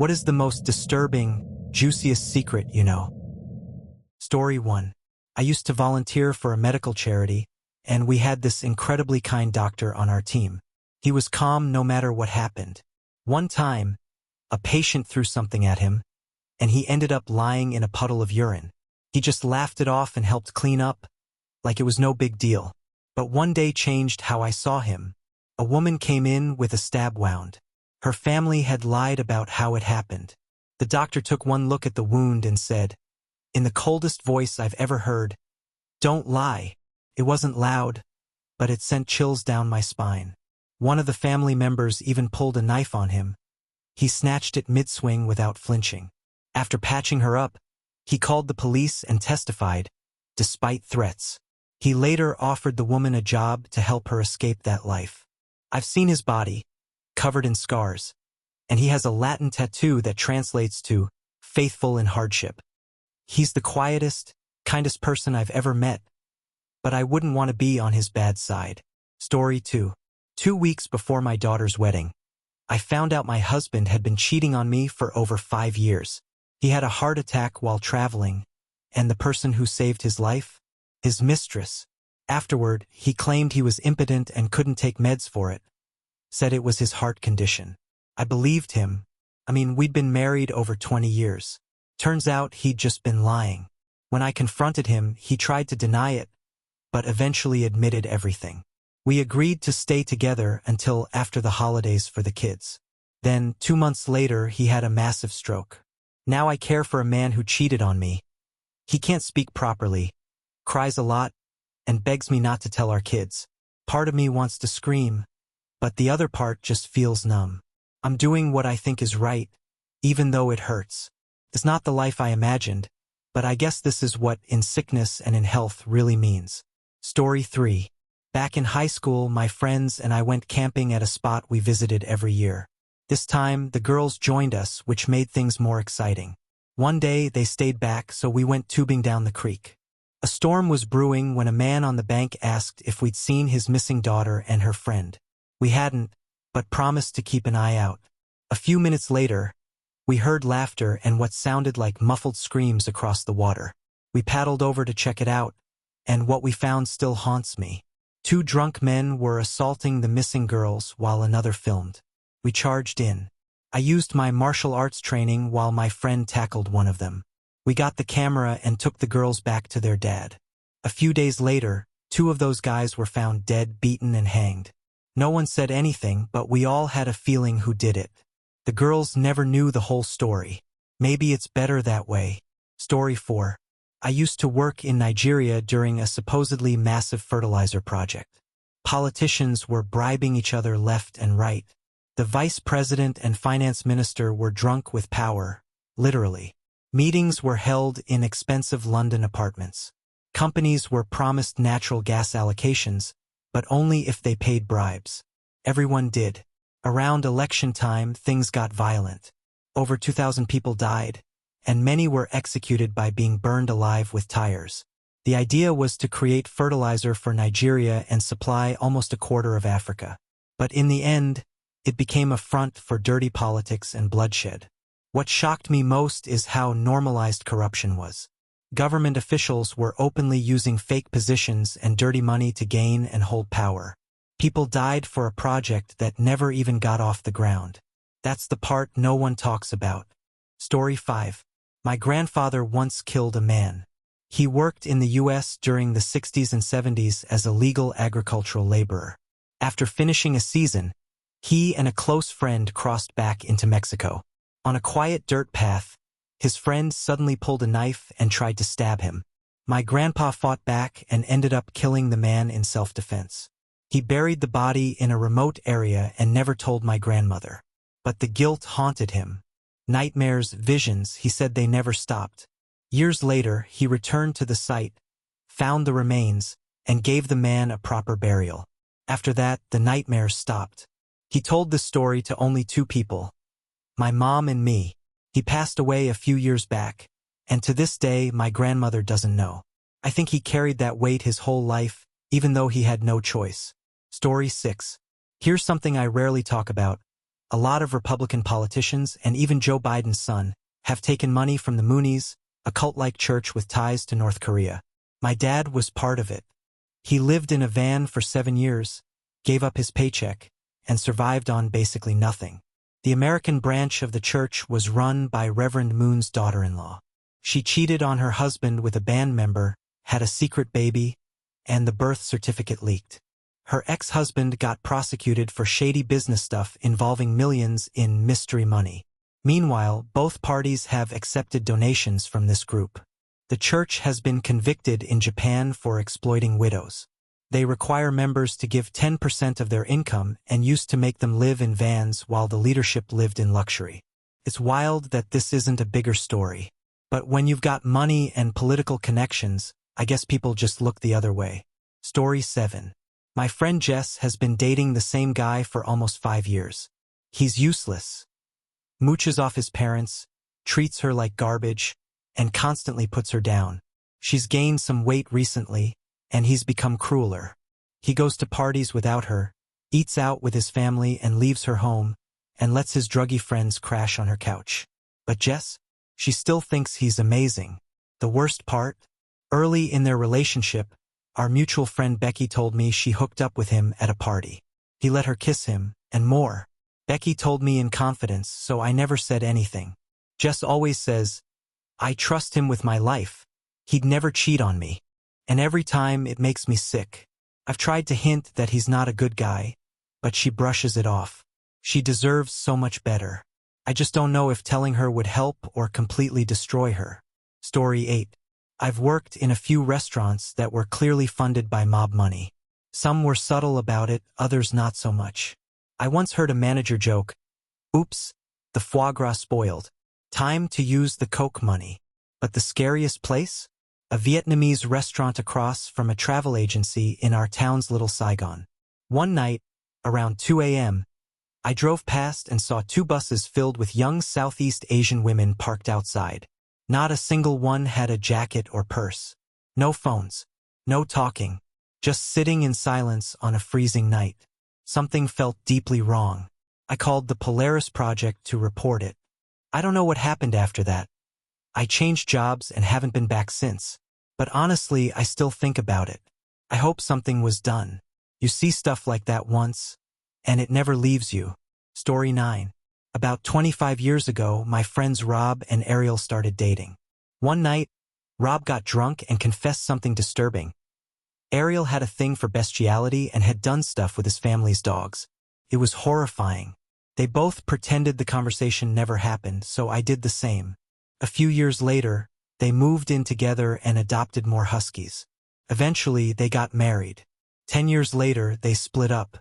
What is the most disturbing, juiciest secret you know? Story 1. I used to volunteer for a medical charity, and we had this incredibly kind doctor on our team. He was calm no matter what happened. One time, a patient threw something at him, and he ended up lying in a puddle of urine. He just laughed it off and helped clean up, like it was no big deal. But one day changed how I saw him. A woman came in with a stab wound. Her family had lied about how it happened. The doctor took one look at the wound and said, in the coldest voice I've ever heard, "Don't lie." It wasn't loud, but it sent chills down my spine. One of the family members even pulled a knife on him. He snatched it mid-swing without flinching. After patching her up, he called the police and testified, despite threats. He later offered the woman a job to help her escape that life. I've seen his body, covered in scars, and he has a Latin tattoo that translates to faithful in hardship. He's the quietest, kindest person I've ever met, but I wouldn't want to be on his bad side. Story 2. 2 weeks before my daughter's wedding, I found out my husband had been cheating on me for over 5 years. He had a heart attack while traveling, and the person who saved his life? His mistress. Afterward, he claimed he was impotent and couldn't take meds for it. Said it was his heart condition. I believed him. We'd been married over 20 years. Turns out he'd just been lying. When I confronted him, he tried to deny it, but eventually admitted everything. We agreed to stay together until after the holidays for the kids. Then, 2 months later, he had a massive stroke. Now I care for a man who cheated on me. He can't speak properly, cries a lot, and begs me not to tell our kids. Part of me wants to scream, but the other part just feels numb. I'm doing what I think is right, even though it hurts. It's not the life I imagined, but I guess this is what in sickness and in health really means. Story 3. Back in high school, my friends and I went camping at a spot we visited every year. This time, the girls joined us, which made things more exciting. One day, they stayed back, so we went tubing down the creek. A storm was brewing when a man on the bank asked if we'd seen his missing daughter and her friend. We hadn't, but promised to keep an eye out. A few minutes later, we heard laughter and what sounded like muffled screams across the water. We paddled over to check it out, and what we found still haunts me. 2 drunk men were assaulting the missing girls while another filmed. We charged in. I used my martial arts training while my friend tackled one of them. We got the camera and took the girls back to their dad. A few days later, 2 of those guys were found dead, beaten, and hanged. No one said anything, but we all had a feeling who did it. The girls never knew the whole story. Maybe it's better that way. Story 4. I used to work in Nigeria during a supposedly massive fertilizer project. Politicians were bribing each other left and right. The vice president and finance minister were drunk with power, literally. Meetings were held in expensive London apartments. Companies were promised natural gas allocations, but only if they paid bribes. Everyone did. Around election time, things got violent. Over 2,000 people died, and many were executed by being burned alive with tires. The idea was to create fertilizer for Nigeria and supply almost a quarter of Africa. But in the end, it became a front for dirty politics and bloodshed. What shocked me most is how normalized corruption was. Government officials were openly using fake positions and dirty money to gain and hold power. People died for a project that never even got off the ground. That's the part no one talks about. Story 5. My grandfather once killed a man. He worked in the U.S. during the 60s and 70s as a legal agricultural laborer. After finishing a season, he and a close friend crossed back into Mexico. On a quiet dirt path, his friend suddenly pulled a knife and tried to stab him. My grandpa fought back and ended up killing the man in self-defense. He buried the body in a remote area and never told my grandmother. But the guilt haunted him. Nightmares, visions, he said they never stopped. Years later, he returned to the site, found the remains, and gave the man a proper burial. After that, the nightmares stopped. He told this story to only 2 people, my mom and me. He passed away a few years back, and to this day, my grandmother doesn't know. I think he carried that weight his whole life, even though he had no choice. Story 6. Here's something I rarely talk about. A lot of Republican politicians and even Joe Biden's son have taken money from the Moonies, a cult-like church with ties to North Korea. My dad was part of it. He lived in a van for 7 years, gave up his paycheck, and survived on basically nothing. The American branch of the church was run by Reverend Moon's daughter-in-law. She cheated on her husband with a band member, had a secret baby, and the birth certificate leaked. Her ex-husband got prosecuted for shady business stuff involving millions in mystery money. Meanwhile, both parties have accepted donations from this group. The church has been convicted in Japan for exploiting widows. They require members to give 10% of their income and used to make them live in vans while the leadership lived in luxury. It's wild that this isn't a bigger story. But when you've got money and political connections, I guess people just look the other way. Story 7. My friend Jess has been dating the same guy for almost 5 years. He's useless. Mooches off his parents, treats her like garbage, and constantly puts her down. She's gained some weight recently, and he's become crueler. He goes to parties without her, eats out with his family and leaves her home, and lets his druggy friends crash on her couch. But Jess? She still thinks he's amazing. The worst part? Early in their relationship, our mutual friend Becky told me she hooked up with him at a party. He let her kiss him, and more. Becky told me in confidence, so I never said anything. Jess always says, I trust him with my life. He'd never cheat on me. And every time it makes me sick. I've tried to hint that he's not a good guy, but she brushes it off. She deserves so much better. I just don't know if telling her would help or completely destroy her. Story 8. I've worked in a few restaurants that were clearly funded by mob money. Some were subtle about it, others not so much. I once heard a manager joke, "Oops, the foie gras spoiled. Time to use the Coke money." But the scariest place? A Vietnamese restaurant across from a travel agency in our town's Little Saigon. One night, around 2 a.m., I drove past and saw 2 buses filled with young Southeast Asian women parked outside. Not a single one had a jacket or purse. No phones. No talking. Just sitting in silence on a freezing night. Something felt deeply wrong. I called the Polaris Project to report it. I don't know what happened after that. I changed jobs and haven't been back since. But honestly, I still think about it. I hope something was done. You see stuff like that once, and it never leaves you. Story 9. About 25 years ago, my friends Rob and Ariel started dating. One night, Rob got drunk and confessed something disturbing. Ariel had a thing for bestiality and had done stuff with his family's dogs. It was horrifying. They both pretended the conversation never happened, so I did the same. A few years later, they moved in together and adopted more huskies. Eventually, they got married. 10 years later, they split up.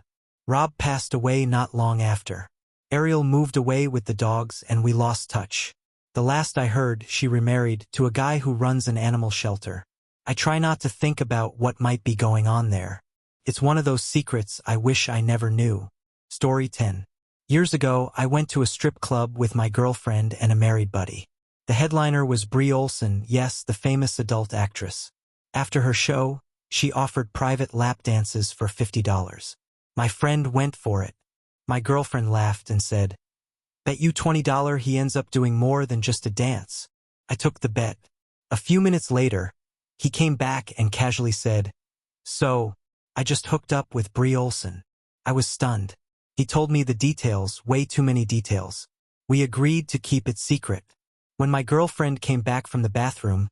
Rob passed away not long after. Ariel moved away with the dogs and we lost touch. The last I heard, she remarried to a guy who runs an animal shelter. I try not to think about what might be going on there. It's one of those secrets I wish I never knew. Story 10. Years ago, I went to a strip club with my girlfriend and a married buddy. The headliner was Brie Olson, yes, the famous adult actress. After her show, she offered private lap dances for $50. My friend went for it. My girlfriend laughed and said, "Bet you $20 he ends up doing more than just a dance." I took the bet. A few minutes later, he came back and casually said, "So, I just hooked up with Brie Olson." I was stunned. He told me the details, way too many details. We agreed to keep it secret. When my girlfriend came back from the bathroom,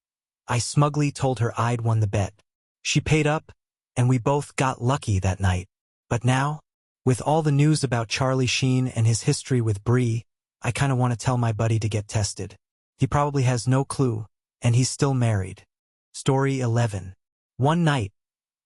I smugly told her I'd won the bet. She paid up, and we both got lucky that night. But now, with all the news about Charlie Sheen and his history with Brie, I kinda want to tell my buddy to get tested. He probably has no clue, and he's still married. Story 11. One night,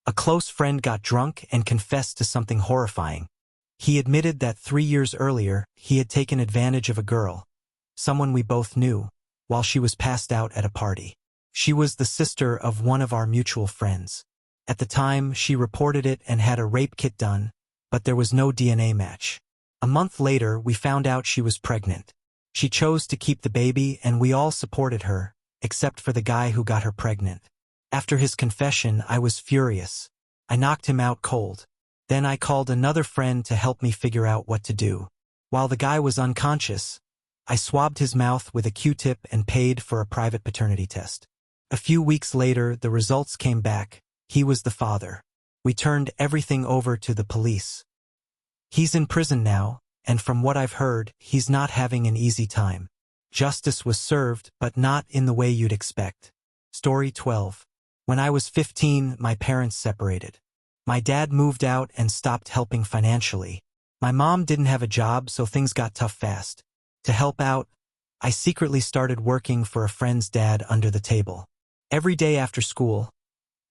a close friend got drunk and confessed to something horrifying. He admitted that 3 years earlier, he had taken advantage of a girl, someone we both knew, while she was passed out at a party. She was the sister of one of our mutual friends. At the time, she reported it and had a rape kit done, but there was no DNA match. A month later, we found out she was pregnant. She chose to keep the baby and we all supported her, except for the guy who got her pregnant. After his confession, I was furious. I knocked him out cold. Then I called another friend to help me figure out what to do. While the guy was unconscious, I swabbed his mouth with a Q-tip and paid for a private paternity test. A few weeks later, the results came back. He was the father. We turned everything over to the police. He's in prison now, and from what I've heard, he's not having an easy time. Justice was served, but not in the way you'd expect. Story 12. When I was 15, my parents separated. My dad moved out and stopped helping financially. My mom didn't have a job, so things got tough fast. To help out, I secretly started working for a friend's dad under the table. Every day after school,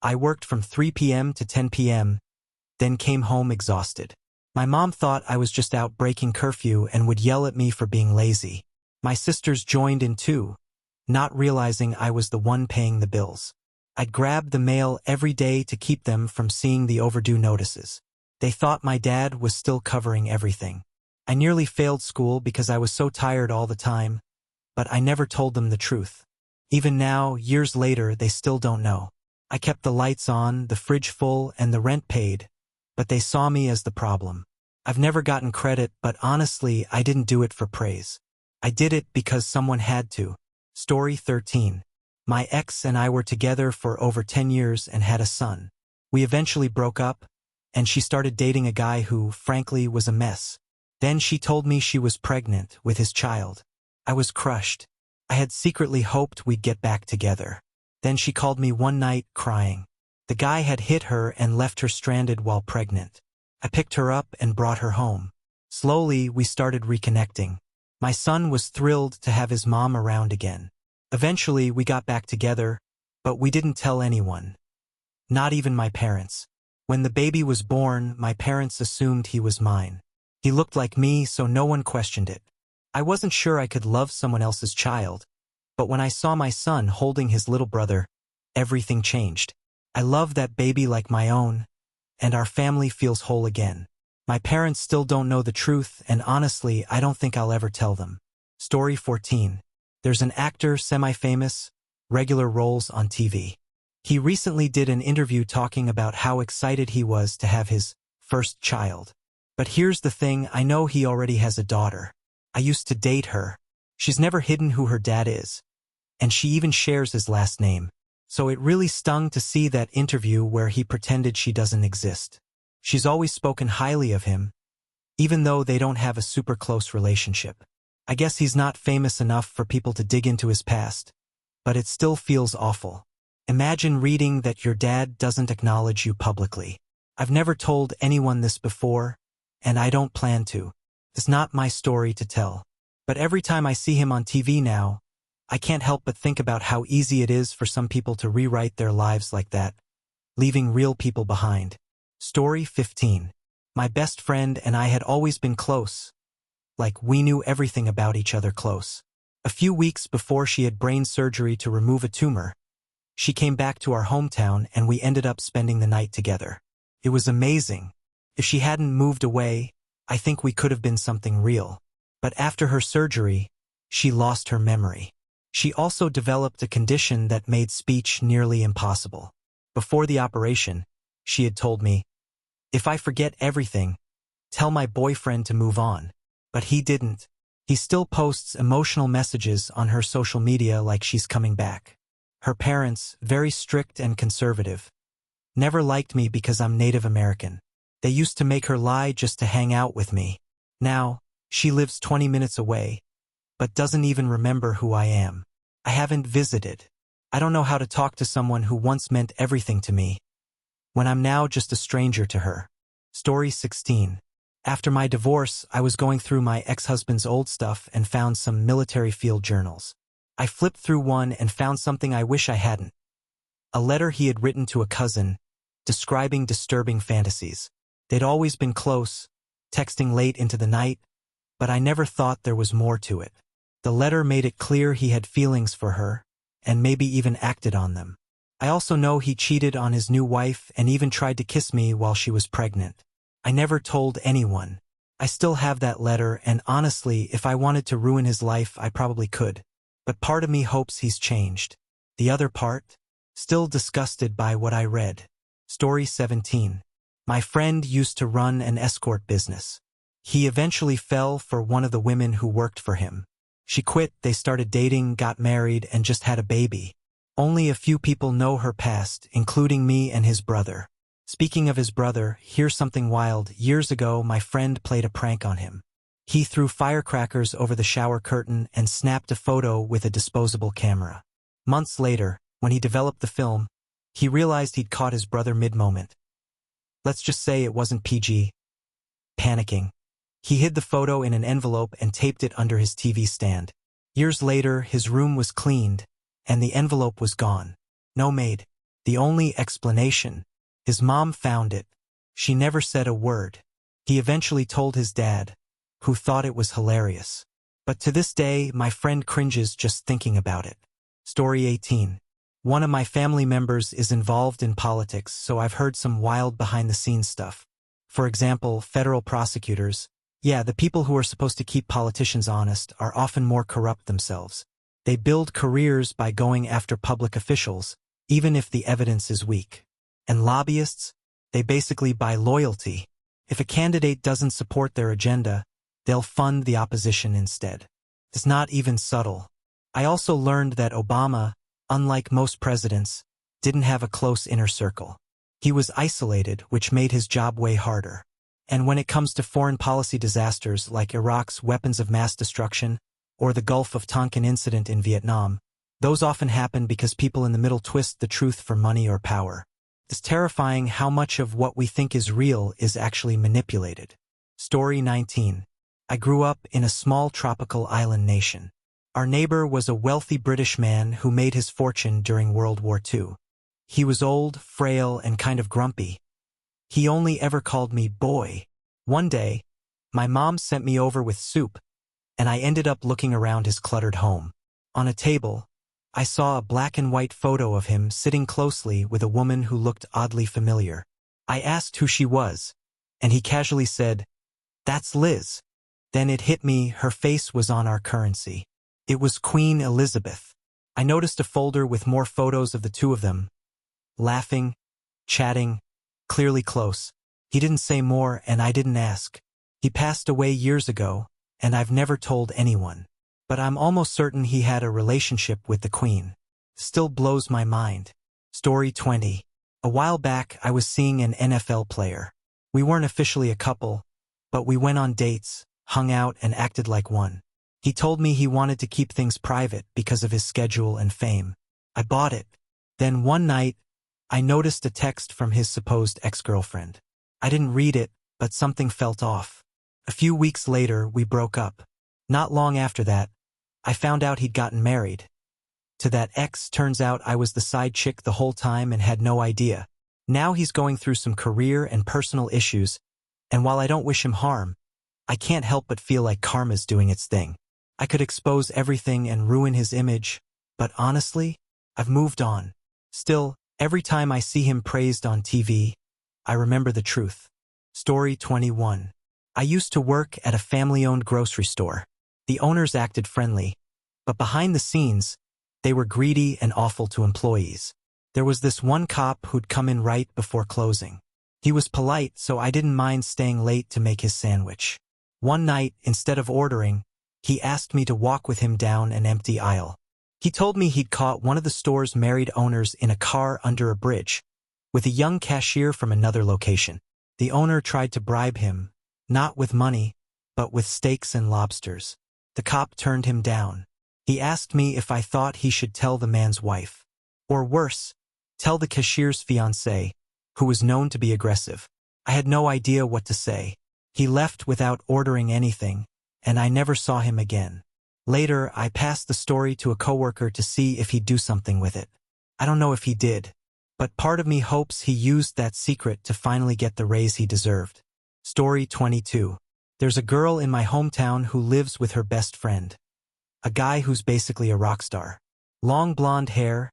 I worked from 3 p.m. to 10 p.m., then came home exhausted. My mom thought I was just out breaking curfew and would yell at me for being lazy. My sisters joined in too, not realizing I was the one paying the bills. I'd grab the mail every day to keep them from seeing the overdue notices. They thought my dad was still covering everything. I nearly failed school because I was so tired all the time, but I never told them the truth. Even now, years later, they still don't know. I kept the lights on, the fridge full, and the rent paid, but they saw me as the problem. I've never gotten credit, but honestly, I didn't do it for praise. I did it because someone had to. Story 13. My ex and I were together for over 10 years and had a son. We eventually broke up, and she started dating a guy who, frankly, was a mess. Then she told me she was pregnant with his child. I was crushed. I had secretly hoped we'd get back together. Then she called me one night, crying. The guy had hit her and left her stranded while pregnant. I picked her up and brought her home. Slowly, we started reconnecting. My son was thrilled to have his mom around again. Eventually, we got back together, but we didn't tell anyone. Not even my parents. When the baby was born, my parents assumed he was mine. He looked like me, so no one questioned it. I wasn't sure I could love someone else's child, but when I saw my son holding his little brother, everything changed. I love that baby like my own, and our family feels whole again. My parents still don't know the truth, and honestly, I don't think I'll ever tell them. Story 14. There's an actor, semi-famous, regular roles on TV. He recently did an interview talking about how excited he was to have his first child. But here's the thing, I know he already has a daughter. I used to date her. She's never hidden who her dad is, and she even shares his last name. So it really stung to see that interview where he pretended she doesn't exist. She's always spoken highly of him, even though they don't have a super close relationship. I guess he's not famous enough for people to dig into his past, but it still feels awful. Imagine reading that your dad doesn't acknowledge you publicly. I've never told anyone this before, and I don't plan to. It's not my story to tell. But every time I see him on TV now, I can't help but think about how easy it is for some people to rewrite their lives like that, leaving real people behind. Story 15. My best friend and I had always been close. Like, we knew everything about each other close. A few weeks before she had brain surgery to remove a tumor, she came back to our hometown and we ended up spending the night together. It was amazing. If she hadn't moved away, I think we could have been something real. But after her surgery, she lost her memory. She also developed a condition that made speech nearly impossible. Before the operation, she had told me, "If I forget everything, tell my boyfriend to move on." But he didn't. He still posts emotional messages on her social media like she's coming back. Her parents, very strict and conservative, never liked me because I'm Native American. They used to make her lie just to hang out with me. Now, she lives 20 minutes away, but doesn't even remember who I am. I haven't visited. I don't know how to talk to someone who once meant everything to me, when I'm now just a stranger to her. Story 16. After my divorce, I was going through my ex-husband's old stuff and found some military field journals. I flipped through one and found something I wish I hadn't. A letter he had written to a cousin, describing disturbing fantasies. They'd always been close, texting late into the night, but I never thought there was more to it. The letter made it clear he had feelings for her, and maybe even acted on them. I also know he cheated on his new wife and even tried to kiss me while she was pregnant. I never told anyone. I still have that letter, and honestly, if I wanted to ruin his life, I probably could. But part of me hopes he's changed. The other part? Still disgusted by what I read. Story 17. My friend used to run an escort business. He eventually fell for one of the women who worked for him. She quit, they started dating, got married, and just had a baby. Only a few people know her past, including me and his brother. Speaking of his brother, here's something wild. Years ago, my friend played a prank on him. He threw firecrackers over the shower curtain and snapped a photo with a disposable camera. Months later, when he developed the film, he realized he'd caught his brother mid-moment. Let's just say it wasn't PG. Panicking. He hid the photo in an envelope and taped it under his TV stand. Years later, his room was cleaned, and the envelope was gone. No maid. The only explanation: his mom found it. She never said a word. He eventually told his dad, who thought it was hilarious. But to this day, my friend cringes just thinking about it. Story 18. One of my family members is involved in politics, so I've heard some wild behind-the-scenes stuff. For example, federal prosecutors, the people who are supposed to keep politicians honest, are often more corrupt themselves. They build careers by going after public officials, even if the evidence is weak. And lobbyists, they basically buy loyalty. If a candidate doesn't support their agenda, they'll fund the opposition instead. It's not even subtle. I also learned that Obama, unlike most presidents, didn't have a close inner circle. He was isolated, which made his job way harder. And when it comes to foreign policy disasters like Iraq's weapons of mass destruction or the Gulf of Tonkin incident in Vietnam, those often happen because people in the middle twist the truth for money or power. It's terrifying how much of what we think is real is actually manipulated. Story 19. I grew up in a small tropical island nation. Our neighbor was a wealthy British man who made his fortune during World War II. He was old, frail, and kind of grumpy. He only ever called me boy. One day, my mom sent me over with soup, and I ended up looking around his cluttered home. On a table, I saw a black and white photo of him sitting closely with a woman who looked oddly familiar. I asked who she was, and he casually said, "That's Liz." Then it hit me, her face was on our currency. It was Queen Elizabeth. I noticed a folder with more photos of the two of them, laughing, chatting, clearly close. He didn't say more, and I didn't ask. He passed away years ago, and I've never told anyone. But I'm almost certain he had a relationship with the Queen. Still blows my mind. Story 20. A while back, I was seeing an NFL player. We weren't officially a couple, but we went on dates, hung out, and acted like one. He told me he wanted to keep things private because of his schedule and fame. I bought it. Then one night, I noticed a text from his supposed ex-girlfriend. I didn't read it, but something felt off. A few weeks later, we broke up. Not long after that, I found out he'd gotten married. To that ex, turns out I was the side chick the whole time and had no idea. Now he's going through some career and personal issues, and while I don't wish him harm, I can't help but feel like karma's doing its thing. I could expose everything and ruin his image, but honestly, I've moved on. Still, every time I see him praised on TV, I remember the truth. Story 21. I used to work at a family-owned grocery store. The owners acted friendly, but behind the scenes, they were greedy and awful to employees. There was this one cop who'd come in right before closing. He was polite, so I didn't mind staying late to make his sandwich. One night, instead of ordering, he asked me to walk with him down an empty aisle. He told me he'd caught one of the store's married owners in a car under a bridge, with a young cashier from another location. The owner tried to bribe him, not with money, but with steaks and lobsters. The cop turned him down. He asked me if I thought he should tell the man's wife. Or worse, tell the cashier's fiancée, who was known to be aggressive. I had no idea what to say. He left without ordering anything, and I never saw him again. Later, I passed the story to a coworker to see if he'd do something with it. I don't know if he did, but part of me hopes he used that secret to finally get the raise he deserved. Story 22. There's a girl in my hometown who lives with her best friend. A guy who's basically a rock star. Long blonde hair,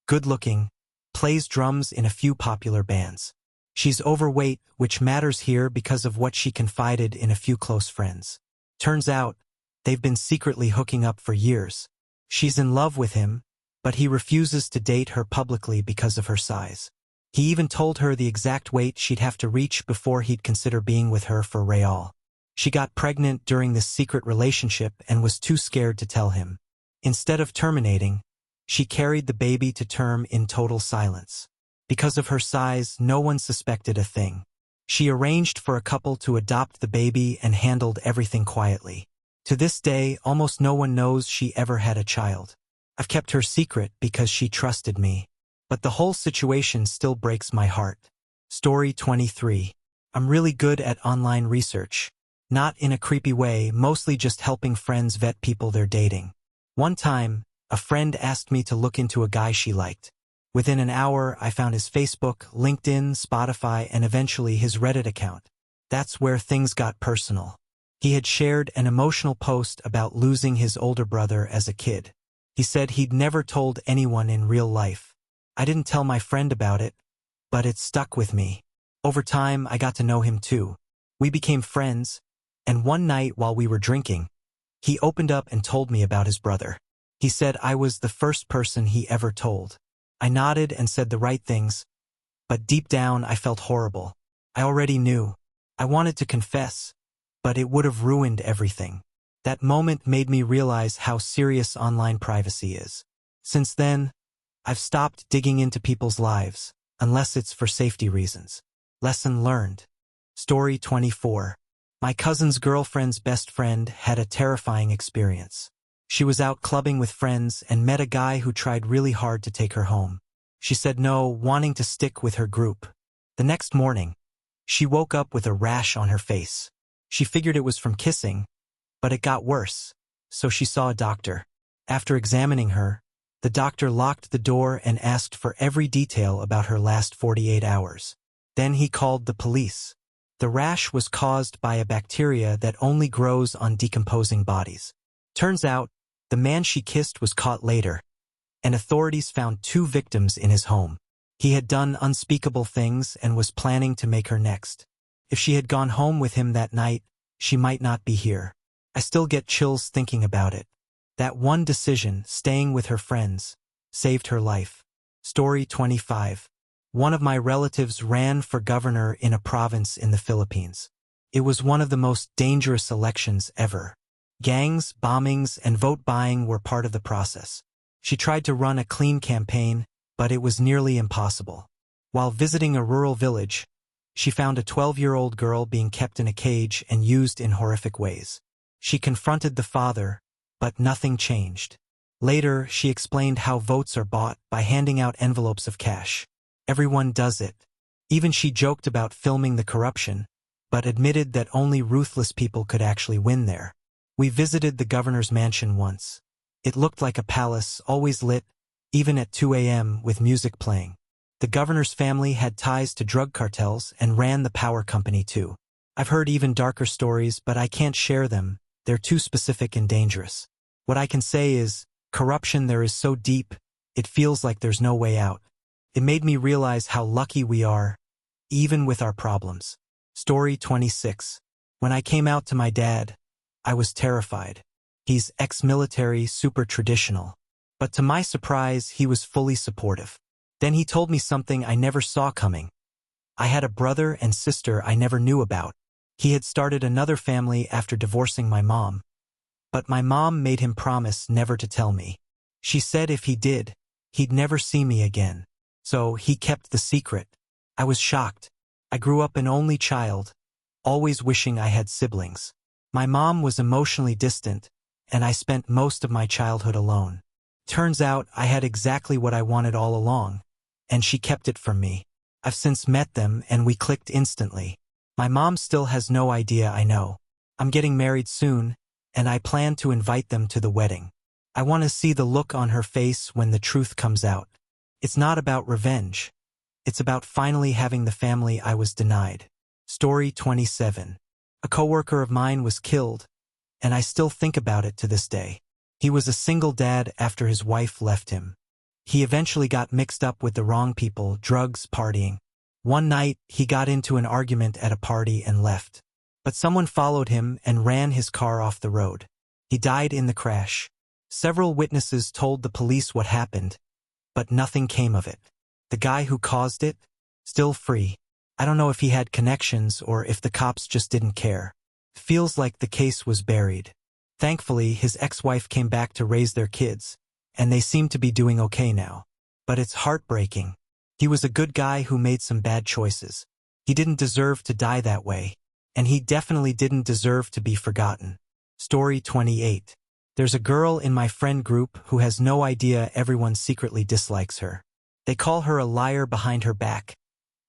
good-looking, plays drums in a few popular bands. She's overweight, which matters here because of what she confided in a few close friends. Turns out, they've been secretly hooking up for years. She's in love with him, but he refuses to date her publicly because of her size. He even told her the exact weight she'd have to reach before he'd consider being with her for real. She got pregnant during this secret relationship and was too scared to tell him. Instead of terminating, she carried the baby to term in total silence. Because of her size, no one suspected a thing. She arranged for a couple to adopt the baby and handled everything quietly. To this day, almost no one knows she ever had a child. I've kept her secret because she trusted me. But the whole situation still breaks my heart. Story 23. I'm really good at online research. Not in a creepy way, mostly just helping friends vet people they're dating. One time, a friend asked me to look into a guy she liked. Within an hour, I found his Facebook, LinkedIn, Spotify, and eventually his Reddit account. That's where things got personal. He had shared an emotional post about losing his older brother as a kid. He said he'd never told anyone in real life. I didn't tell my friend about it, but it stuck with me. Over time, I got to know him too. We became friends, and one night while we were drinking, he opened up and told me about his brother. He said I was the first person he ever told. I nodded and said the right things, but deep down I felt horrible. I already knew. I wanted to confess, but it would have ruined everything. That moment made me realize how serious online privacy is. Since then, I've stopped digging into people's lives, unless it's for safety reasons. Lesson learned. Story 24. My cousin's girlfriend's best friend had a terrifying experience. She was out clubbing with friends and met a guy who tried really hard to take her home. She said no, wanting to stick with her group. The next morning, she woke up with a rash on her face. She figured it was from kissing, but it got worse, so she saw a doctor. After examining her, the doctor locked the door and asked for every detail about her last 48 hours. Then he called the police. The rash was caused by a bacteria that only grows on decomposing bodies. Turns out, the man she kissed was caught later, and authorities found 2 victims in his home. He had done unspeakable things and was planning to make her next. If she had gone home with him that night, she might not be here. I still get chills thinking about it. That one decision, staying with her friends, saved her life. Story 25. One of my relatives ran for governor in a province in the Philippines. It was one of the most dangerous elections ever. Gangs, bombings, and vote buying were part of the process. She tried to run a clean campaign, but it was nearly impossible. While visiting a rural village, she found a 12-year-old girl being kept in a cage and used in horrific ways. She confronted the father, but nothing changed. Later, she explained how votes are bought by handing out envelopes of cash. Everyone does it. Even she joked about filming the corruption, but admitted that only ruthless people could actually win there. We visited the governor's mansion once. It looked like a palace, always lit, even at 2 a.m. with music playing. The governor's family had ties to drug cartels and ran the power company too. I've heard even darker stories, but I can't share them. They're too specific and dangerous. What I can say is, corruption there is so deep, it feels like there's no way out. It made me realize how lucky we are, even with our problems. Story 26. When I came out to my dad, I was terrified. He's ex-military, super traditional. But to my surprise, he was fully supportive. Then he told me something I never saw coming. I had a brother and sister I never knew about. He had started another family after divorcing my mom. But my mom made him promise never to tell me. She said if he did, he'd never see me again. So he kept the secret. I was shocked. I grew up an only child, always wishing I had siblings. My mom was emotionally distant, and I spent most of my childhood alone. Turns out I had exactly what I wanted all along, and she kept it from me. I've since met them and we clicked instantly. My mom still has no idea I know. I'm getting married soon, and I plan to invite them to the wedding. I want to see the look on her face when the truth comes out. It's not about revenge. It's about finally having the family I was denied. Story 27. A coworker of mine was killed, and I still think about it to this day. He was a single dad after his wife left him. He eventually got mixed up with the wrong people, drugs, partying. One night, he got into an argument at a party and left. But someone followed him and ran his car off the road. He died in the crash. Several witnesses told the police what happened, but nothing came of it. The guy who caused it? Still free. I don't know if he had connections or if the cops just didn't care. Feels like the case was buried. Thankfully, his ex-wife came back to raise their kids, and they seem to be doing okay now. But it's heartbreaking. He was a good guy who made some bad choices. He didn't deserve to die that way, and he definitely didn't deserve to be forgotten. Story 28. There's a girl in my friend group who has no idea everyone secretly dislikes her. They call her a liar behind her back,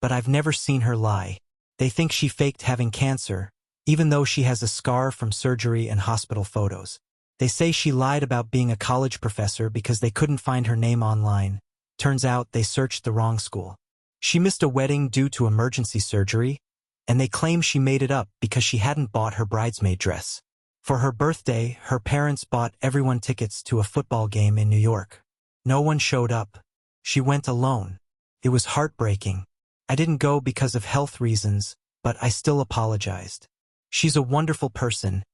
but I've never seen her lie. They think she faked having cancer, even though she has a scar from surgery and hospital photos. They say she lied about being a college professor because they couldn't find her name online. Turns out they searched the wrong school. She missed a wedding due to emergency surgery, and they claim she made it up because she hadn't bought her bridesmaid dress. For her birthday, her parents bought everyone tickets to a football game in New York. No one showed up. She went alone. It was heartbreaking. I didn't go because of health reasons, but I still apologized. She's a wonderful person,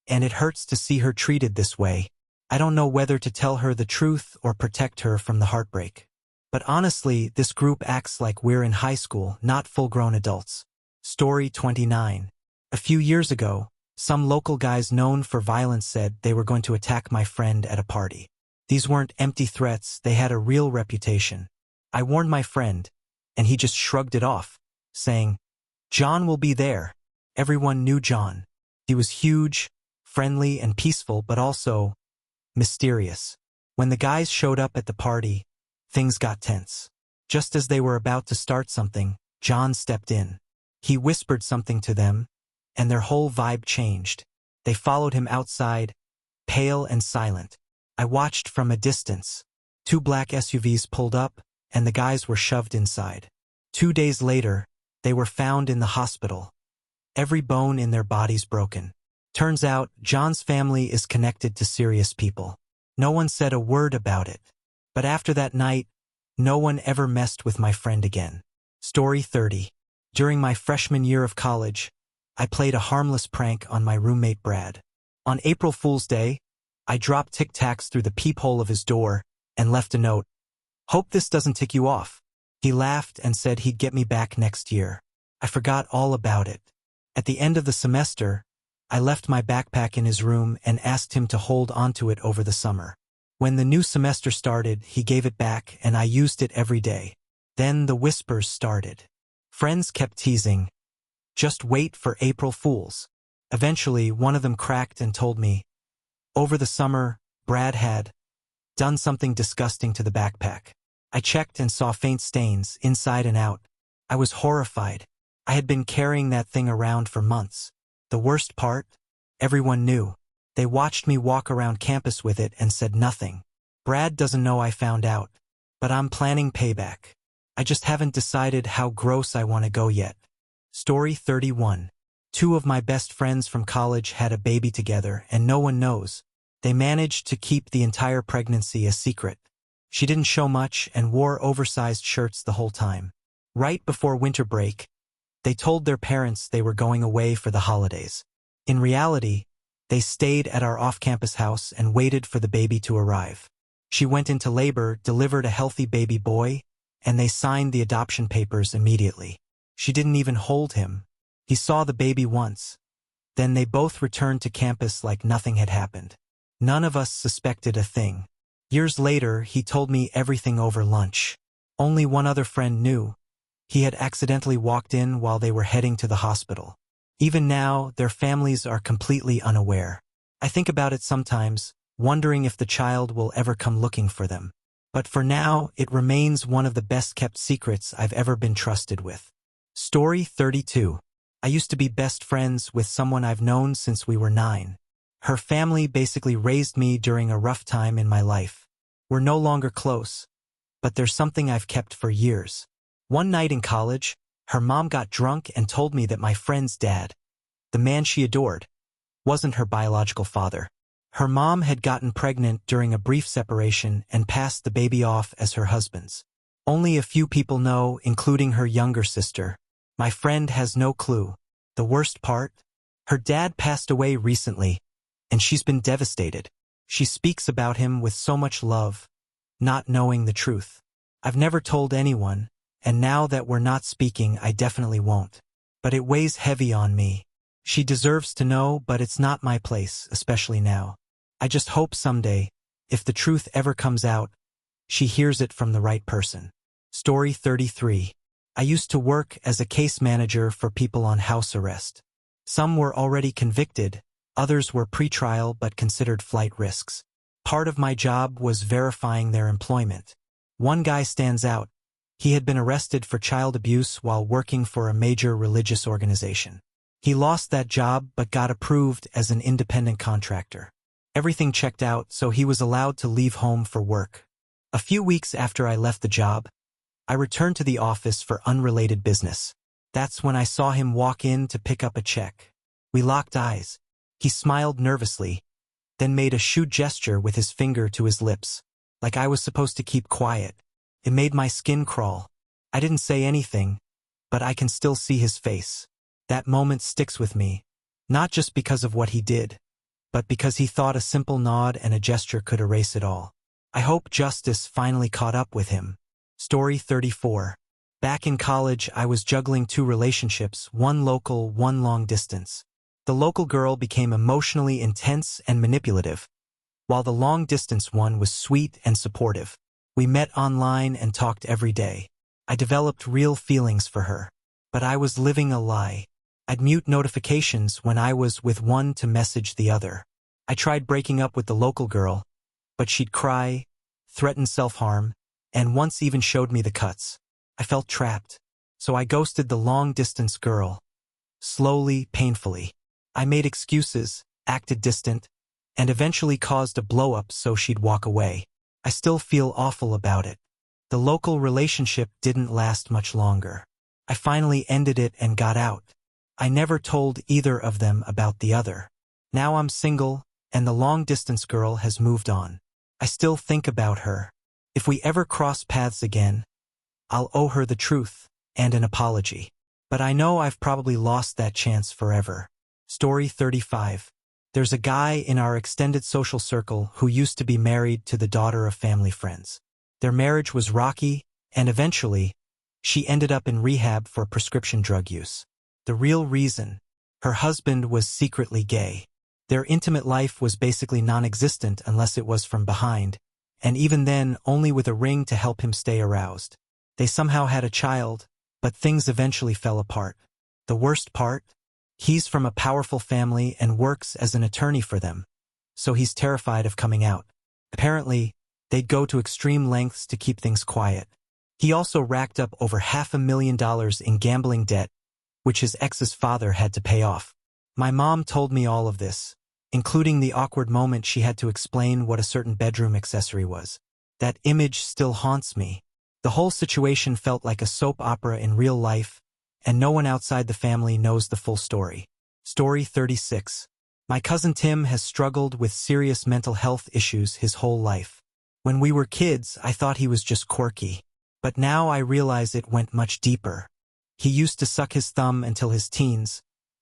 and it hurts to see her treated this way. I don't know whether to tell her the truth or protect her from the heartbreak. But honestly, this group acts like we're in high school, not full-grown adults. Story 29. A few years ago, some local guys known for violence said they were going to attack my friend at a party. These weren't empty threats, they had a real reputation. I warned my friend, and he just shrugged it off, saying, "John will be there." Everyone knew John. He was huge, friendly, and peaceful, but also mysterious. When the guys showed up at the party, things got tense. Just as they were about to start something, John stepped in. He whispered something to them, and their whole vibe changed. They followed him outside, pale and silent. I watched from a distance. 2 black SUVs pulled up, and the guys were shoved inside. 2 days later, they were found in the hospital. Every bone in their bodies broken. Turns out, John's family is connected to serious people. No one said a word about it. But after that night, no one ever messed with my friend again. Story 30. During my freshman year of college, I played a harmless prank on my roommate Brad. On April Fool's Day, I dropped Tic Tacs through the peephole of his door and left a note. "Hope this doesn't tick you off." He laughed and said he'd get me back next year. I forgot all about it. At the end of the semester, I left my backpack in his room and asked him to hold onto it over the summer. When the new semester started, he gave it back and I used it every day. Then the whispers started. Friends kept teasing, "Just wait for April Fools." Eventually, one of them cracked and told me, over the summer, Brad had done something disgusting to the backpack. I checked and saw faint stains inside and out. I was horrified. I had been carrying that thing around for months. The worst part? Everyone knew. They watched me walk around campus with it and said nothing. Brad doesn't know I found out. But I'm planning payback. I just haven't decided how gross I want to go yet. Story 31. 2 of my best friends from college had a baby together and no one knows. They managed to keep the entire pregnancy a secret. She didn't show much and wore oversized shirts the whole time. Right before winter break, they told their parents they were going away for the holidays. In reality, they stayed at our off-campus house and waited for the baby to arrive. She went into labor, delivered a healthy baby boy, and they signed the adoption papers immediately. She didn't even hold him. He saw the baby once. Then they both returned to campus like nothing had happened. None of us suspected a thing. Years later, he told me everything over lunch. Only one other friend knew. He had accidentally walked in while they were heading to the hospital. Even now, their families are completely unaware. I think about it sometimes, wondering if the child will ever come looking for them. But for now, it remains one of the best-kept secrets I've ever been trusted with. Story 32. I used to be best friends with someone I've known since we were 9. Her family basically raised me during a rough time in my life. We're no longer close, but there's something I've kept for years. One night in college, her mom got drunk and told me that my friend's dad, the man she adored, wasn't her biological father. Her mom had gotten pregnant during a brief separation and passed the baby off as her husband's. Only a few people know, including her younger sister. My friend has no clue. The worst part? Her dad passed away recently, and she's been devastated. She speaks about him with so much love, not knowing the truth. I've never told anyone, and now that we're not speaking, I definitely won't. But it weighs heavy on me. She deserves to know, but it's not my place, especially now. I just hope someday, if the truth ever comes out, she hears it from the right person. Story 33. I used to work as a case manager for people on house arrest. Some were already convicted, others were pretrial but considered flight risks. Part of my job was verifying their employment. One guy stands out. He had been arrested for child abuse while working for a major religious organization. He lost that job but got approved as an independent contractor. Everything checked out, so he was allowed to leave home for work. A few weeks after I left the job, I returned to the office for unrelated business. That's when I saw him walk in to pick up a check. We locked eyes. He smiled nervously, then made a shoot gesture with his finger to his lips, like I was supposed to keep quiet. It made my skin crawl. I didn't say anything, but I can still see his face. That moment sticks with me, not just because of what he did, but because he thought a simple nod and a gesture could erase it all. I hope justice finally caught up with him. Story 34. Back in college, I was juggling two relationships, one local, one long distance. The local girl became emotionally intense and manipulative, while the long-distance one was sweet and supportive. We met online and talked every day. I developed real feelings for her, but I was living a lie. I'd mute notifications when I was with one to message the other. I tried breaking up with the local girl, but she'd cry, threaten self-harm, and once even showed me the cuts. I felt trapped, so I ghosted the long-distance girl. Slowly, painfully. I made excuses, acted distant, and eventually caused a blow-up so she'd walk away. I still feel awful about it. The local relationship didn't last much longer. I finally ended it and got out. I never told either of them about the other. Now I'm single, and the long-distance girl has moved on. I still think about her. If we ever cross paths again, I'll owe her the truth and an apology. But I know I've probably lost that chance forever. Story 35. There's a guy in our extended social circle who used to be married to the daughter of family friends. Their marriage was rocky, and eventually, she ended up in rehab for prescription drug use. The real reason: her husband was secretly gay. Their intimate life was basically non-existent unless it was from behind, and even then only with a ring to help him stay aroused. They somehow had a child, but things eventually fell apart. The worst part? He's from a powerful family and works as an attorney for them, so he's terrified of coming out. Apparently, they'd go to extreme lengths to keep things quiet. He also racked up over $500,000 in gambling debt, which his ex's father had to pay off. My mom told me all of this, including the awkward moment she had to explain what a certain bedroom accessory was. That image still haunts me. The whole situation felt like a soap opera in real life, and no one outside the family knows the full story. Story 36. My cousin Tim has struggled with serious mental health issues his whole life. When we were kids, I thought he was just quirky. But now I realize it went much deeper. He used to suck his thumb until his teens,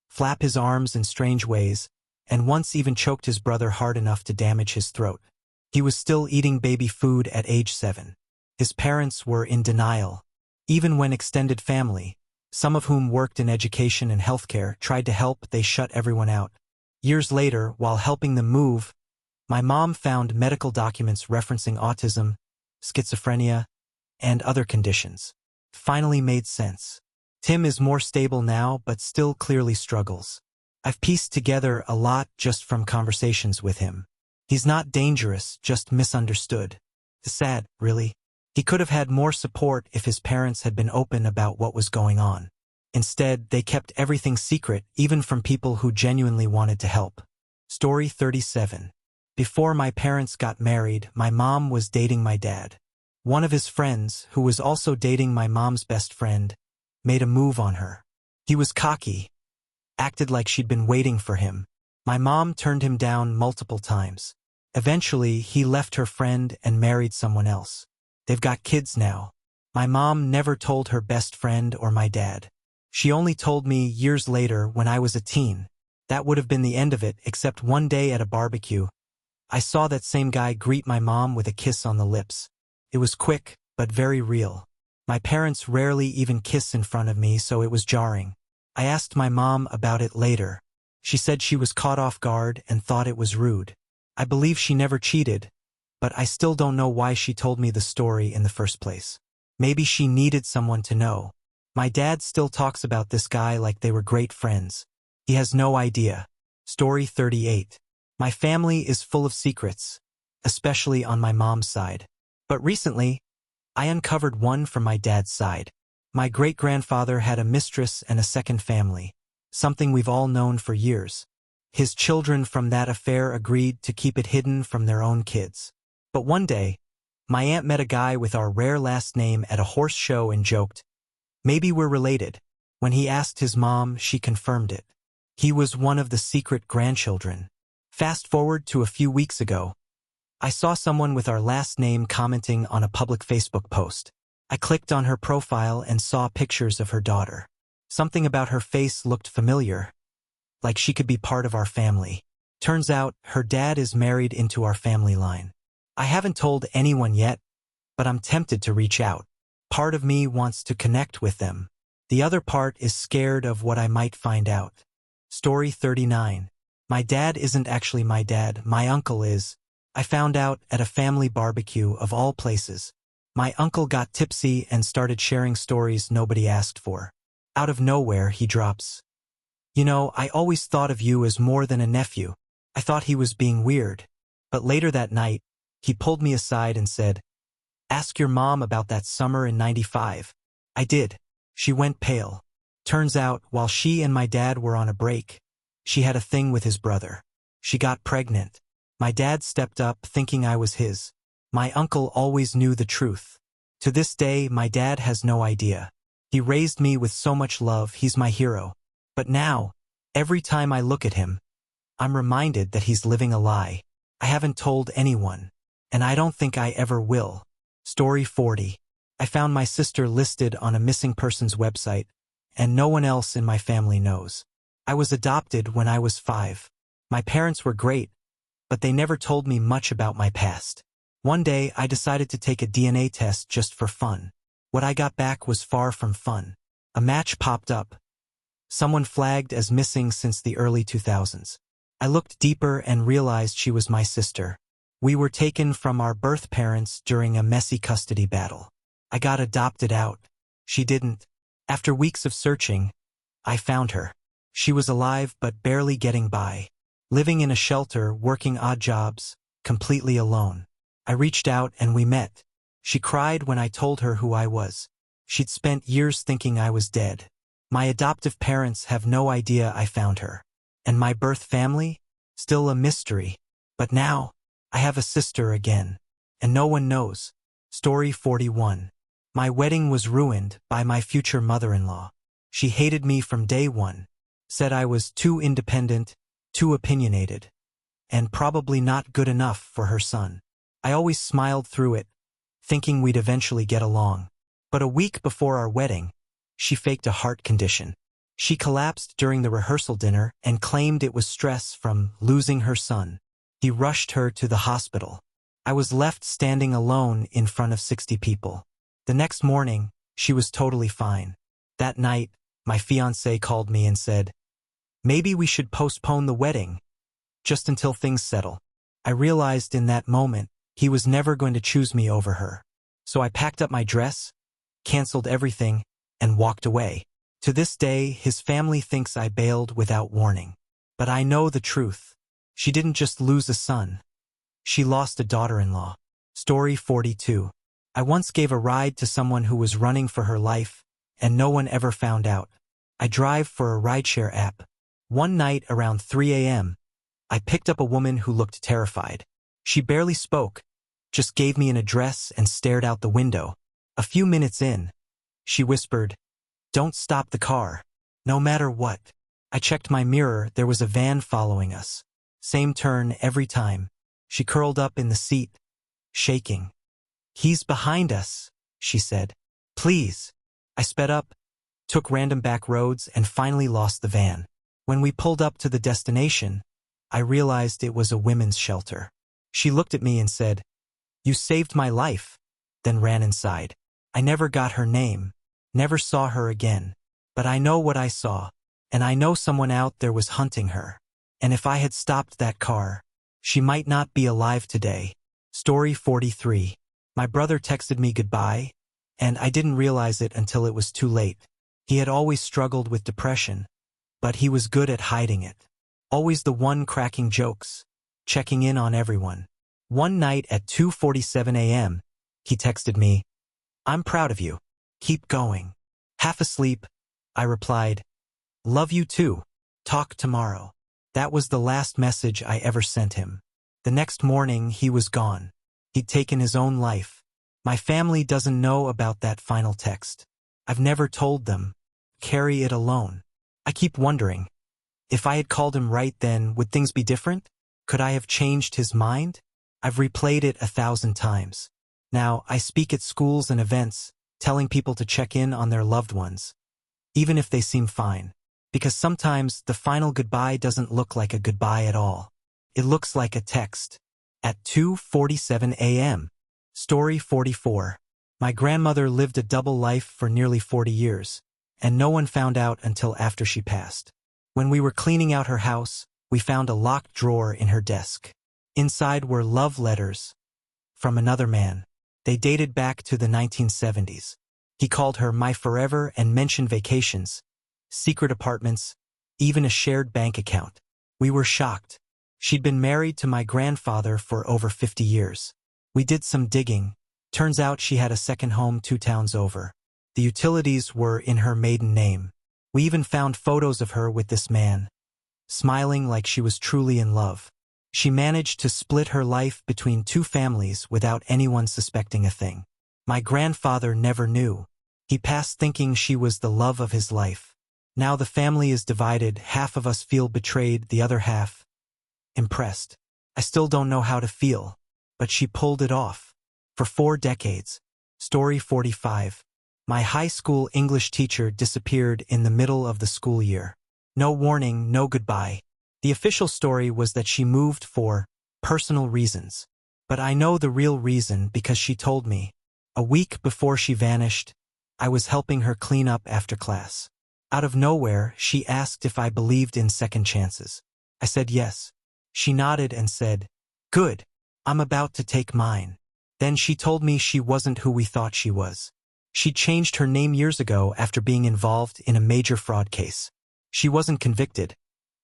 flap his arms in strange ways, and once even choked his brother hard enough to damage his throat. He was still eating baby food at age 7. His parents were in denial. Even when extended family, some of whom worked in education and healthcare, tried to help, they shut everyone out. Years later, while helping them move, my mom found medical documents referencing autism, schizophrenia, and other conditions. It finally made sense. Tim is more stable now, but still clearly struggles. I've pieced together a lot just from conversations with him. He's not dangerous, just misunderstood. It's sad, really. He could have had more support if his parents had been open about what was going on. Instead, they kept everything secret, even from people who genuinely wanted to help. Story 37. Before my parents got married, my mom was dating my dad. One of his friends, who was also dating my mom's best friend, made a move on her. He was cocky, acted like she'd been waiting for him. My mom turned him down multiple times. Eventually, he left her friend and married someone else. They've got kids now. My mom never told her best friend or my dad. She only told me years later when I was a teen. That would have been the end of it, except one day at a barbecue, I saw that same guy greet my mom with a kiss on the lips. It was quick, but very real. My parents rarely even kiss in front of me, so it was jarring. I asked my mom about it later. She said she was caught off guard and thought it was rude. I believe she never cheated, but I still don't know why she told me the story in the first place. Maybe she needed someone to know. My dad still talks about this guy like they were great friends. He has no idea. Story 38. My family is full of secrets, especially on my mom's side. But recently, I uncovered one from my dad's side. My great-grandfather had a mistress and a second family, something we've all known for years. His children from that affair agreed to keep it hidden from their own kids. But one day, my aunt met a guy with our rare last name at a horse show and joked, "Maybe we're related." When he asked his mom, she confirmed it. He was one of the secret grandchildren. Fast forward to a few weeks ago, I saw someone with our last name commenting on a public Facebook post. I clicked on her profile and saw pictures of her daughter. Something about her face looked familiar, like she could be part of our family. Turns out, her dad is married into our family line. I haven't told anyone yet, but I'm tempted to reach out. Part of me wants to connect with them. The other part is scared of what I might find out. Story 39. My dad isn't actually my dad, my uncle is. I found out at a family barbecue of all places. My uncle got tipsy and started sharing stories nobody asked for. Out of nowhere, he drops, "You know, I always thought of you as more than a nephew." I thought he was being weird. But later that night, he pulled me aside and said, "Ask your mom about that summer in '95. I did. She went pale. Turns out, while she and my dad were on a break, she had a thing with his brother. She got pregnant. My dad stepped up, thinking I was his. My uncle always knew the truth. To this day, my dad has no idea. He raised me with so much love, he's my hero. But now, every time I look at him, I'm reminded that he's living a lie. I haven't told anyone, and I don't think I ever will. Story 40. I found my sister listed on a missing persons website, and no one else in my family knows. I was adopted when I was 5. My parents were great, but they never told me much about my past. One day, I decided to take a DNA test just for fun. What I got back was far from fun. A match popped up. Someone flagged as missing since the early 2000s. I looked deeper and realized she was my sister. We were taken from our birth parents during a messy custody battle. I got adopted out. She didn't. After weeks of searching, I found her. She was alive but barely getting by. Living in a shelter, working odd jobs, completely alone. I reached out and we met. She cried when I told her who I was. She'd spent years thinking I was dead. My adoptive parents have no idea I found her. And my birth family? Still a mystery. But now, I have a sister again. And no one knows. Story 41. My wedding was ruined by my future mother-in-law. She hated me from day one. Said I was too independent, too opinionated, and probably not good enough for her son. I always smiled through it, thinking we'd eventually get along. But a week before our wedding, she faked a heart condition. She collapsed during the rehearsal dinner and claimed it was stress from losing her son. He rushed her to the hospital. I was left standing alone in front of 60 people. The next morning, she was totally fine. That night, my fiancé called me and said, "Maybe we should postpone the wedding, just until things settle." I realized in that moment, he was never going to choose me over her. So I packed up my dress, canceled everything, and walked away. To this day, his family thinks I bailed without warning. But I know the truth. She didn't just lose a son. She lost a daughter-in-law. Story 42. I once gave a ride to someone who was running for her life, and no one ever found out. I drive for a rideshare app. One night around 3 a.m., I picked up a woman who looked terrified. She barely spoke, just gave me an address and stared out the window. A few minutes in, she whispered, "Don't stop the car, no matter what." I checked my mirror, there was a van following us. Same turn every time. She curled up in the seat, shaking. "He's behind us," she said. "Please." I sped up, took random back roads, and finally lost the van. When we pulled up to the destination, I realized it was a women's shelter. She looked at me and said, "You saved my life," then ran inside. I never got her name, never saw her again. But I know what I saw. And I know someone out there was hunting her. And if I had stopped that car, she might not be alive today. Story 43. My brother texted me goodbye, and I didn't realize it until it was too late. He had always struggled with depression, but he was good at hiding it. Always the one cracking jokes, checking in on everyone. One night at 2:47 a.m., he texted me, "I'm proud of you. Keep going." Half asleep, I replied, "Love you too. Talk tomorrow." That was the last message I ever sent him. The next morning, he was gone. He'd taken his own life. My family doesn't know about that final text. I've never told them. Carry it alone. I keep wondering, if I had called him right then, would things be different? Could I have changed his mind? I've replayed it 1,000 times. Now, I speak at schools and events, telling people to check in on their loved ones, even if they seem fine. Because sometimes the final goodbye doesn't look like a goodbye at all. It looks like a text. At 2:47 a.m. Story 44. My grandmother lived a double life for nearly 40 years, and no one found out until after she passed. When we were cleaning out her house, we found a locked drawer in her desk. Inside were love letters from another man. They dated back to the 1970s. He called her my forever and mentioned vacations, secret apartments, even a shared bank account. We were shocked. She'd been married to my grandfather for over 50 years. We did some digging. Turns out she had a second home 2 towns over. The utilities were in her maiden name. We even found photos of her with this man, smiling like she was truly in love. She managed to split her life between 2 families without anyone suspecting a thing. My grandfather never knew. He passed thinking she was the love of his life. Now the family is divided. Half of us feel betrayed, the other half impressed. I still don't know how to feel, but she pulled it off. For 4 decades. Story 45. My high school English teacher disappeared in the middle of the school year. No warning, no goodbye. The official story was that she moved for personal reasons. But I know the real reason because she told me. A week before she vanished, I was helping her clean up after class. Out of nowhere, she asked if I believed in second chances. I said yes. She nodded and said, "Good. I'm about to take mine." Then she told me she wasn't who we thought she was. She changed her name years ago after being involved in a major fraud case. She wasn't convicted,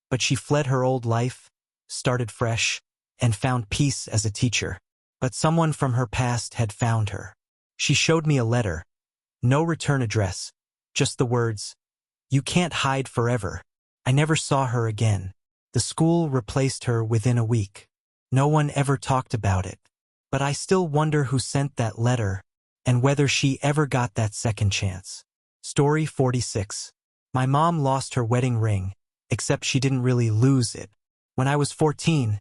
but she fled her old life, started fresh, and found peace as a teacher. But someone from her past had found her. She showed me a letter. No return address. Just the words, "You can't hide forever." I never saw her again. The school replaced her within a week. No one ever talked about it. But I still wonder who sent that letter, and whether she ever got that second chance. Story 46. My mom lost her wedding ring, except she didn't really lose it. When I was 14,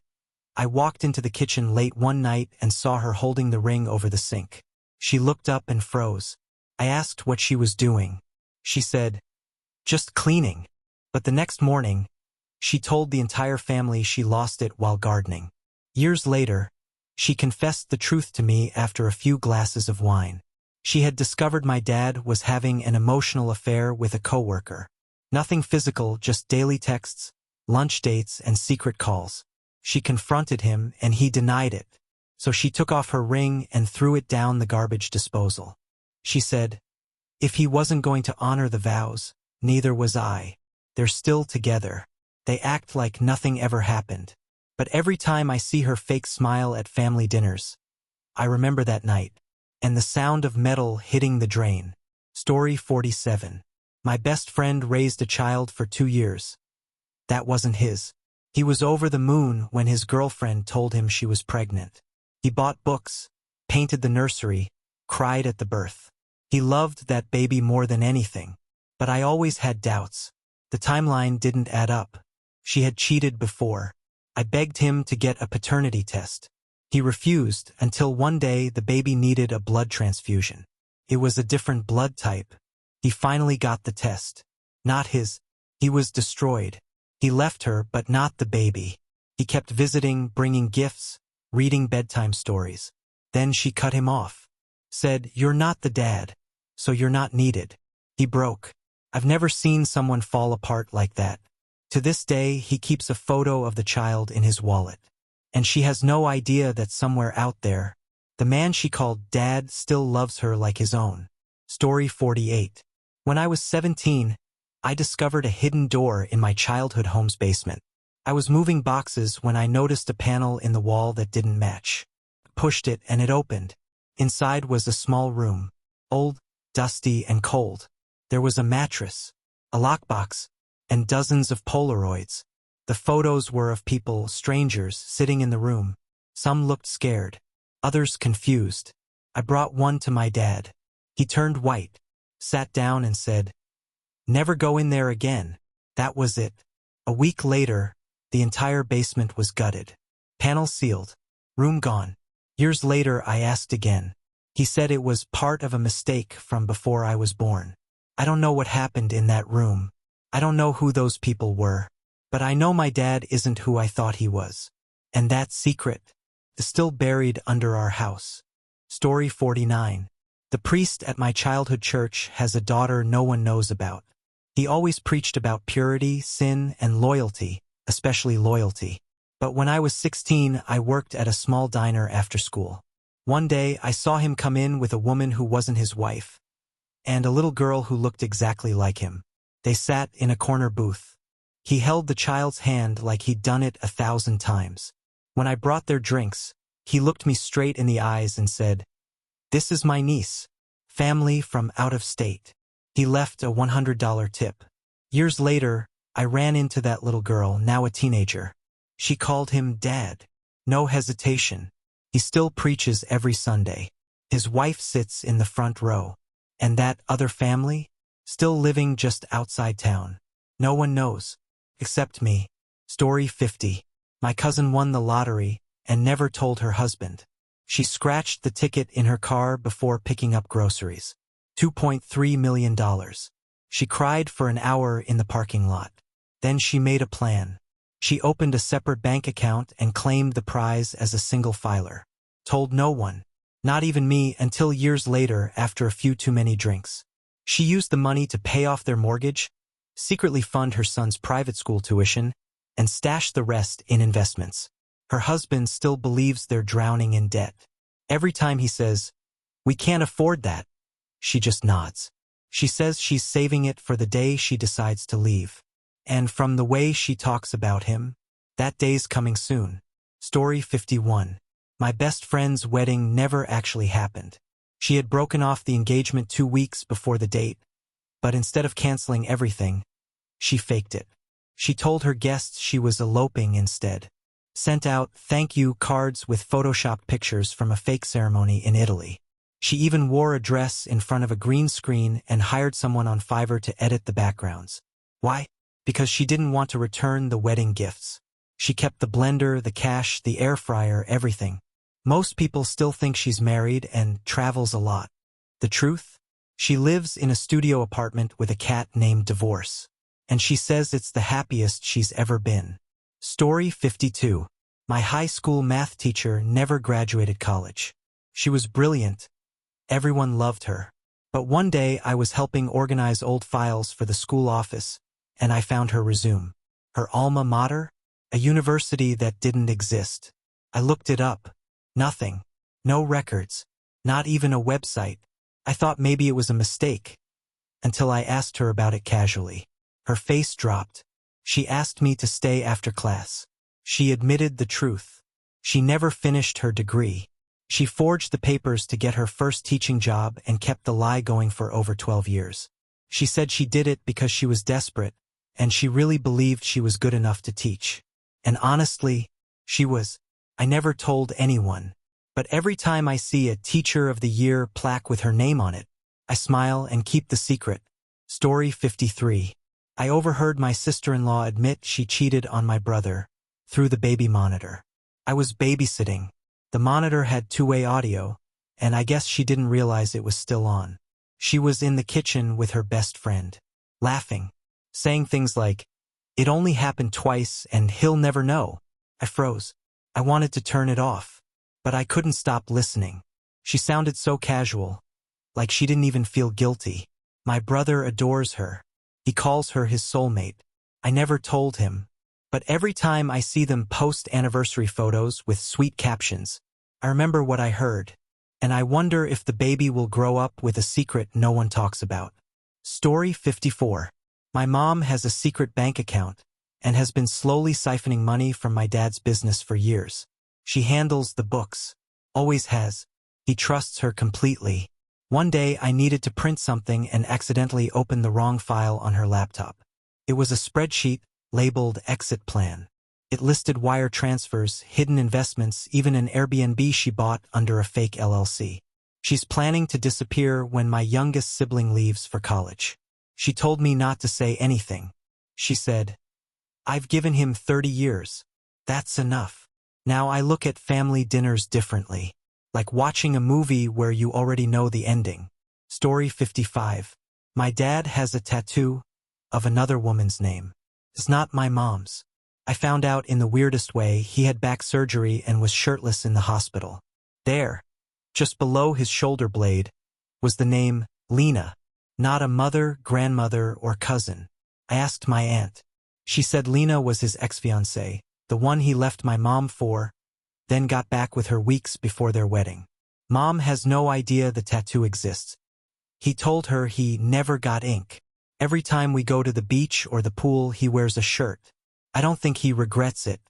I walked into the kitchen late one night and saw her holding the ring over the sink. She looked up and froze. I asked what she was doing. She said, "Just cleaning." But the next morning, she told the entire family she lost it while gardening. Years later, she confessed the truth to me after a few glasses of wine. She had discovered my dad was having an emotional affair with a coworker. Nothing physical, just daily texts, lunch dates, and secret calls. She confronted him, and he denied it. So she took off her ring and threw it down the garbage disposal. She said, "If he wasn't going to honor the vows, neither was I. They're still together. They act like nothing ever happened." But every time I see her fake smile at family dinners, I remember that night, and the sound of metal hitting the drain. Story 47. My best friend raised a child for 2 years. That wasn't his. He was over the moon when his girlfriend told him she was pregnant. He bought books, painted the nursery, cried at the birth. He loved that baby more than anything. But I always had doubts. The timeline didn't add up. She had cheated before. I begged him to get a paternity test. He refused until one day the baby needed a blood transfusion. It was a different blood type. He finally got the test. Not his. He was destroyed. He left her, but not the baby. He kept visiting, bringing gifts, reading bedtime stories. Then she cut him off. Said, "You're not the dad, so you're not needed." He broke. I've never seen someone fall apart like that. To this day, he keeps a photo of the child in his wallet. And she has no idea that somewhere out there, the man she called Dad still loves her like his own. Story 48. When I was 17, I discovered a hidden door in my childhood home's basement. I was moving boxes when I noticed a panel in the wall that didn't match. Pushed it and it opened. Inside was a small room. Old, dusty, and cold. There was a mattress, a lockbox, and dozens of Polaroids. The photos were of people, strangers, sitting in the room. Some looked scared, others confused. I brought one to my dad. He turned white, sat down and said, "Never go in there again." That was it. A week later, the entire basement was gutted. Panel sealed. Room gone. Years later, I asked again. He said it was part of a mistake from before I was born. I don't know what happened in that room. I don't know who those people were. But I know my dad isn't who I thought he was. And that secret is still buried under our house. Story 49. The priest at my childhood church has a daughter no one knows about. He always preached about purity, sin, and loyalty, especially loyalty. But when I was 16, I worked at a small diner after school. One day, I saw him come in with a woman who wasn't his wife, and a little girl who looked exactly like him. They sat in a corner booth. He held the child's hand like he'd done it 1,000 times. When I brought their drinks, he looked me straight in the eyes and said, "This is my niece, family from out of state." He left a $100 tip. Years later, I ran into that little girl, now a teenager. She called him Dad. No hesitation. He still preaches every Sunday. His wife sits in the front row. And that other family? Still living just outside town. No one knows. Except me. Story 50. My cousin won the lottery and never told her husband. She scratched the ticket in her car before picking up groceries. $2.3 million. She cried for an hour in the parking lot. Then she made a plan. She opened a separate bank account and claimed the prize as a single filer. Told no one. Not even me until years later after a few too many drinks. She used the money to pay off their mortgage, secretly fund her son's private school tuition, and stash the rest in investments. Her husband still believes they're drowning in debt. Every time he says, "We can't afford that," she just nods. She says she's saving it for the day she decides to leave. And from the way she talks about him, that day's coming soon. Story 51. My best friend's wedding never actually happened. She had broken off the engagement 2 weeks before the date, but instead of canceling everything, she faked it. She told her guests she was eloping instead. Sent out thank you cards with photoshopped pictures from a fake ceremony in Italy. She even wore a dress in front of a green screen and hired someone on Fiverr to edit the backgrounds. Why? Because she didn't want to return the wedding gifts. She kept the blender, the cash, the air fryer, everything. Most people still think she's married and travels a lot. The truth? She lives in a studio apartment with a cat named Divorce. And she says it's the happiest she's ever been. Story 52. My high school math teacher never graduated college. She was brilliant. Everyone loved her. But one day I was helping organize old files for the school office, and I found her resume. Her alma mater? A university that didn't exist. I looked it up. Nothing. No records. Not even a website. I thought maybe it was a mistake. Until I asked her about it casually. Her face dropped. She asked me to stay after class. She admitted the truth. She never finished her degree. She forged the papers to get her first teaching job and kept the lie going for over 12 years. She said she did it because she was desperate, and she really believed she was good enough to teach. And honestly, she was. I never told anyone. But every time I see a Teacher of the Year plaque with her name on it, I smile and keep the secret. Story 53. I overheard my sister-in-law admit she cheated on my brother through the baby monitor. I was babysitting. The monitor had two-way audio, and I guess she didn't realize it was still on. She was in the kitchen with her best friend, laughing, saying things like, "It only happened twice and he'll never know." I froze. I wanted to turn it off, but I couldn't stop listening. She sounded so casual, like she didn't even feel guilty. My brother adores her. He calls her his soulmate. I never told him. But every time I see them post anniversary photos with sweet captions, I remember what I heard. And I wonder if the baby will grow up with a secret no one talks about. Story 54. My mom has a secret bank account and has been slowly siphoning money from my dad's business for years. She handles the books. Always has. He trusts her completely. One day I needed to print something and accidentally opened the wrong file on her laptop. It was a spreadsheet labeled Exit Plan. It listed wire transfers, hidden investments, even an Airbnb she bought under a fake LLC. She's planning to disappear when my youngest sibling leaves for college. She told me not to say anything. She said, "I've given him 30 years. That's enough." Now I look at family dinners differently, like watching a movie where you already know the ending. Story 55. My dad has a tattoo of another woman's name. It's not my mom's. I found out in the weirdest way he had back surgery and was shirtless in the hospital. There, just below his shoulder blade, was the name Lena, not a mother, grandmother, or cousin. I asked my aunt. She said Lena was his ex-fiancée, the one he left my mom for, then got back with her weeks before their wedding. Mom has no idea the tattoo exists. He told her he never got ink. Every time we go to the beach or the pool, he wears a shirt. I don't think he regrets it.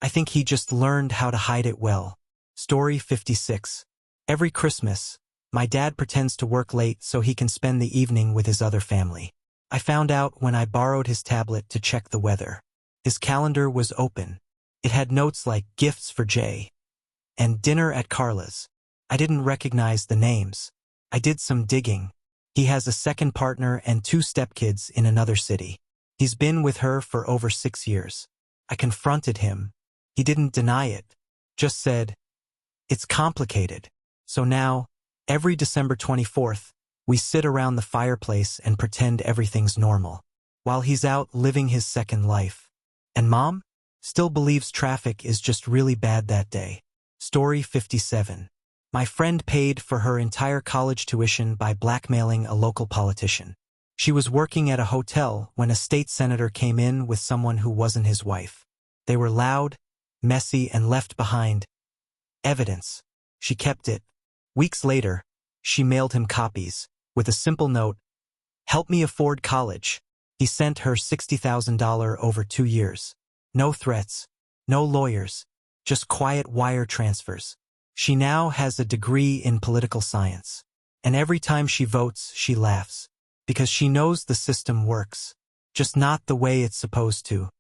I think he just learned how to hide it well. Story 56. Every Christmas, my dad pretends to work late so he can spend the evening with his other family. I found out when I borrowed his tablet to check the weather. His calendar was open. It had notes like gifts for Jay and dinner at Carla's. I didn't recognize the names. I did some digging. He has a second partner and 2 stepkids in another city. He's been with her for over 6 years. I confronted him. He didn't deny it. Just said, "It's complicated." So now, every December 24th, we sit around the fireplace and pretend everything's normal, while he's out living his second life. And Mom still believes traffic is just really bad that day. Story 57. My friend paid for her entire college tuition by blackmailing a local politician. She was working at a hotel when a state senator came in with someone who wasn't his wife. They were loud, messy, and left behind evidence. She kept it. Weeks later, she mailed him copies, with a simple note, "Help me afford college." He sent her $60,000 over 2 years. No threats, no lawyers, just quiet wire transfers. She now has a degree in political science. And every time she votes, she laughs. Because she knows the system works. Just not the way it's supposed to.